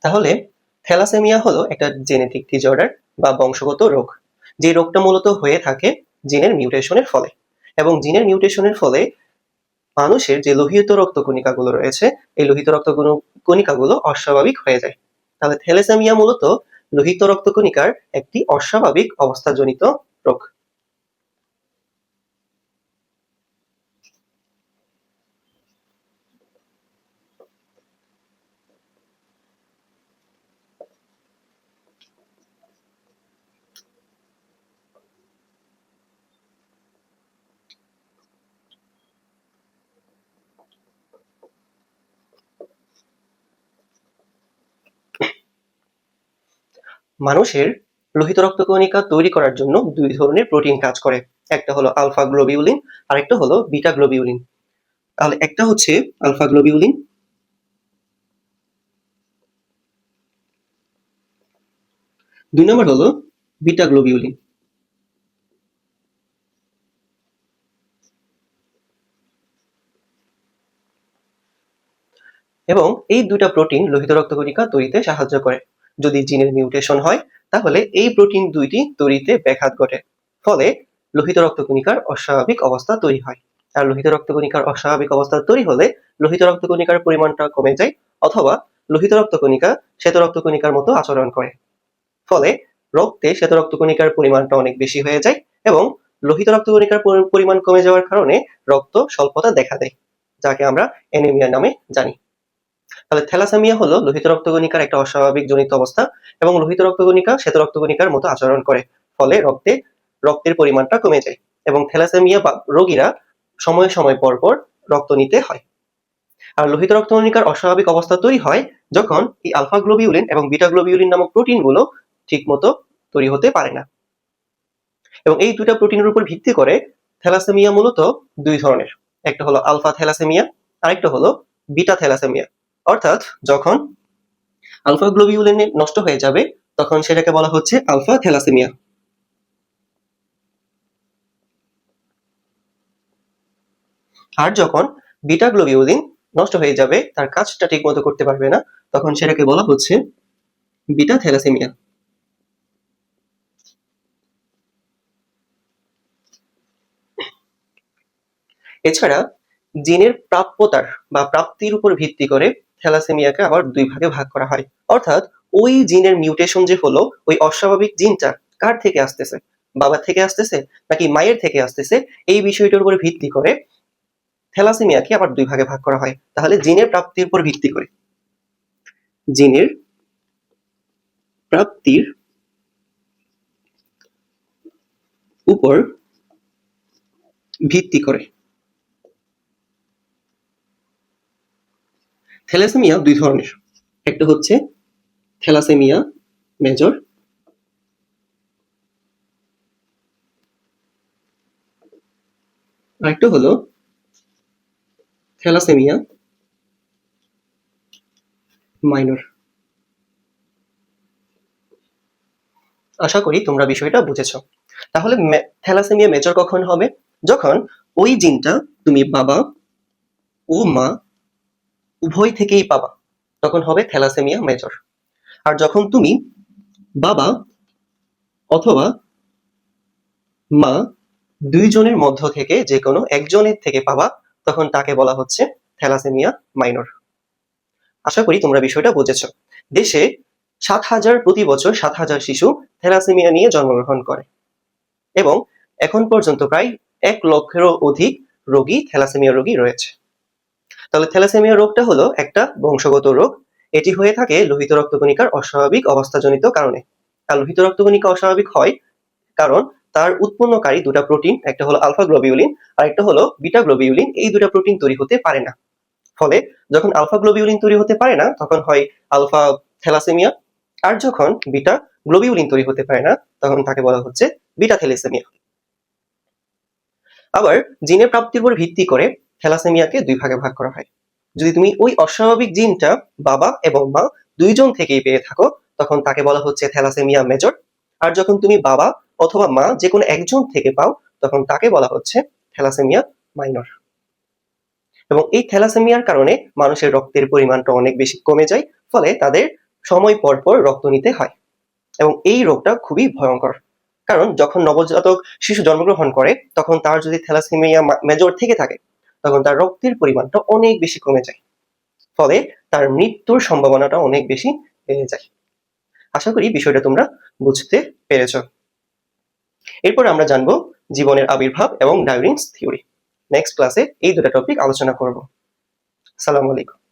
তাহলে থ্যালাসেমিয়া হলো একটা জেনেটিক ডিসঅর্ডার বা বংশগত রোগ, যে রোগটা মূলত হয়ে থাকে জিনের মিউটেশনের ফলে। এবং জিনের মিউটেশনের ফলে মানুষের যে লোহিত রক্তকণিকাগুলো রয়েছে, এই লোহিত রক্তকণিকাগুলো অস্বাভাবিক হয়ে যায়। তাহলে থ্যালাসেমিয়া মূলত লোহিত রক্তকণিকার একটি অস্বাভাবিক অবস্থাজনিত রোগ। মানুষের লোহিত রক্তকণিকা তৈরি করার জন্য দুই ধরনের প্রোটিন কাজ করে। একটা হলো আলফা গ্লোবিউলিন, আর একটা হলো বিটা গ্লোবিউলিন। তাহলে একটা হচ্ছে আলফা গ্লোবিউলিন, দুই নম্বর হলো বিটা গ্লোবিউলিন। এবং এই দুইটা প্রোটিন লোহিত রক্তকণিকা তৈরিতে সাহায্য করে। যদি জিনের মিউটেশন হয়, তাহলে এই প্রোটিন দুইটি তৈরিতে ব্যাঘাত ঘটে, ফলে লোহিত রক্তকণিকার অস্বাভাবিক অবস্থা তৈরি হয়। আর লোহিত রক্তকণিকার অস্বাভাবিক অবস্থা তৈরি হলে লোহিত রক্তকণিকার পরিমাণটা কমে যায়, অথবা লোহিত রক্তকণিকা শ্বেত রক্তকণিকার মতো আচরণ করে। ফলে রক্তে শ্বেত রক্তকণিকার পরিমাণটা অনেক বেশি হয়ে যায়, এবং লোহিত রক্তকণিকার পরিমাণ কমে যাওয়ার কারণে রক্ত স্বল্পতা দেখা দেয়, যাকে আমরা অ্যানিমিয়া নামে জানি। তাহলে থ্যালাসেমিয়া হলো লোহিত রক্তকণিকার একটা অস্বাভাবিক জনিত অবস্থা, এবং লোহিত রক্তকণিকা শ্বেত রক্তকণিকার মতো আচরণ করে, ফলে রক্তের পরিমাণটা কমে যায়, এবং থ্যালাসেমিয়া রোগীরা সময় সময় পর পর রক্ত নিতে হয়। আর লোহিত রক্তকণিকার অস্বাভাবিক অবস্থা তৈরি হয় যখন এই আলফা গ্লোবিউলিন এবং বিটা গ্লোবিউলিন নামক প্রোটিনগুলো ঠিকমতো তৈরি হতে পারে না। এবং এই দুইটা প্রোটিনের উপর ভিত্তি করে থ্যালাসেমিয়া মূলত দুই ধরনের। একটা হলো আলফা থ্যালাসেমিয়া, আরেকটা হলো বিটা থ্যালাসেমিয়া। অর্থাৎ যখন আলফা গ্লোবিউলিন নষ্ট হয়ে যাবে, তখন সেটাকে বলা হচ্ছে আলফা থ্যালাসেমিয়া। আর যখন বিটা গ্লোবিউলিন নষ্ট হয়ে যাবে, তার কাজটা ঠিক মতো করতে পারবে না, তখন সেটাকে বলা হচ্ছে বিটা থ্যালাসেমিয়া। এছাড়া জিনের প্রাপ্যতার বা প্রাপ্তির উপর ভিত্তি করে থ্যালাসেমিয়াকে আবার দুই ভাগে ভাগ করা হয়। অর্থাৎ ওই জিনের মিউটেশন যে হলো, ওই অস্বাভাবিক জিনটা কার থেকে আসতেছে, বাবা থেকে আসতেছে নাকি মায়ের থেকে আসতেছে, এই বিষয়টার উপর ভিত্তি করে থ্যালাসেমিয়াকে আবার দুই ভাগে ভাগ করা হয়। তাহলে জিনের প্রাপ্তির উপর ভিত্তি করে, জিনের প্রাপ্তির উপর ভিত্তি করে থ্যালাসেমিয়া দুই ধরনের। একটা হচ্ছে থ্যালাসেমিয়া মেজর, আরেকটা হলো থ্যালাসেমিয়া মাইনর। আশা করি তোমরা বিষয়টা বুঝেছো। তাহলে থ্যালাসেমিয়া মেজর কখন হবে? যখন ওই জিনটা তুমি বাবা ও মা উভয় থেকেই পাবা, তখন হবে থ্যালাসেমিয়া মেজর। আর যখন তুমি বাবা অথবা মা দুইজনের মধ্য থেকে যে কোনো একজনের থেকে পাবা, তখন তাকে বলা হচ্ছে থ্যালাসেমিয়া মাইনর। আশা করি তোমরা বিষয়টা বুঝেছো। দেশে 7,000 প্রতি বছর 7,000 শিশু থ্যালাসেমিয়া নিয়ে জন্মগ্রহণ করে, এবং এখন পর্যন্ত প্রায় 1 লক্ষেরও অধিক রোগী থ্যালাসেমিয়া রোগী রয়েছে। তাহলে থ্যালাসেমিয়া রোগটা হলো একটা বংশগত রোগ। এটি হয়ে থাকে লোহিত রক্তকণিকার অস্বাভাবিক অবস্থাজনিত কারণে। আর লোহিত রক্তকণিকা অস্বাভাবিক হয় কারণ তার উৎপন্নকারী দুটা প্রোটিন, একটা হলো আলফা গ্লোবিউলিন আর একটা হলো বিটা গ্লোবিউলিন, এই দুটা প্রোটিন তৈরি হতে পারে না। ফলে যখন আলফা গ্লোবিউলিন তৈরি হতে পারে না, তখন হয় আলফা থ্যালাসেমিয়া। আর যখন বিটা গ্লোবিউলিন তৈরি হতে পারে না, তখন তাকে বলা হচ্ছে বিটা থ্যালাসেমিয়া। আবার জিনের প্রাপ্তির উপর ভিত্তি করে থ্যালাসেমিয়াকে দুই ভাগে ভাগ করা হয়। যদি তুমি ওই অস্বাভাবিক জিনটা বাবা এবং মা দুইজন থেকেই পেয়ে থাকো, তখন তাকে বলা হচ্ছে থ্যালাসেমিয়া মেজর। আর যখন তুমি বাবা অথবা মা যে কোনো একজন থেকে পাও, তখন তাকে বলা হচ্ছে থ্যালাসেমিয়া মাইনর। এবং এই থ্যালাসেমিয়ার কারণে মানুষের রক্তের পরিমাণটা অনেক বেশি কমে যায়, ফলে তাদের সময় পর পর রক্ত নিতে হয় এবং এই রোগটা খুবই ভয়ঙ্কর। কারণ যখন নবজাতক শিশু জন্মগ্রহণ করে তখন তার যদি থ্যালাসেমিয়া মেজর থেকে থাকে তখন তার রক্তের পরিমাণটা অনেক বেশি কমে যায়, ফলে তার মৃত্যুর সম্ভাবনাটা অনেক বেশি বেড়ে যায়। আশা করি বিষয়টা তোমরা বুঝতে পেরেছ। এরপর আমরা জানবো জীবনের আবির্ভাব এবং ডারউইনস থিওরি। নেক্সট ক্লাসে এই দুটো টপিক আলোচনা করব। আসসালামু আলাইকুম।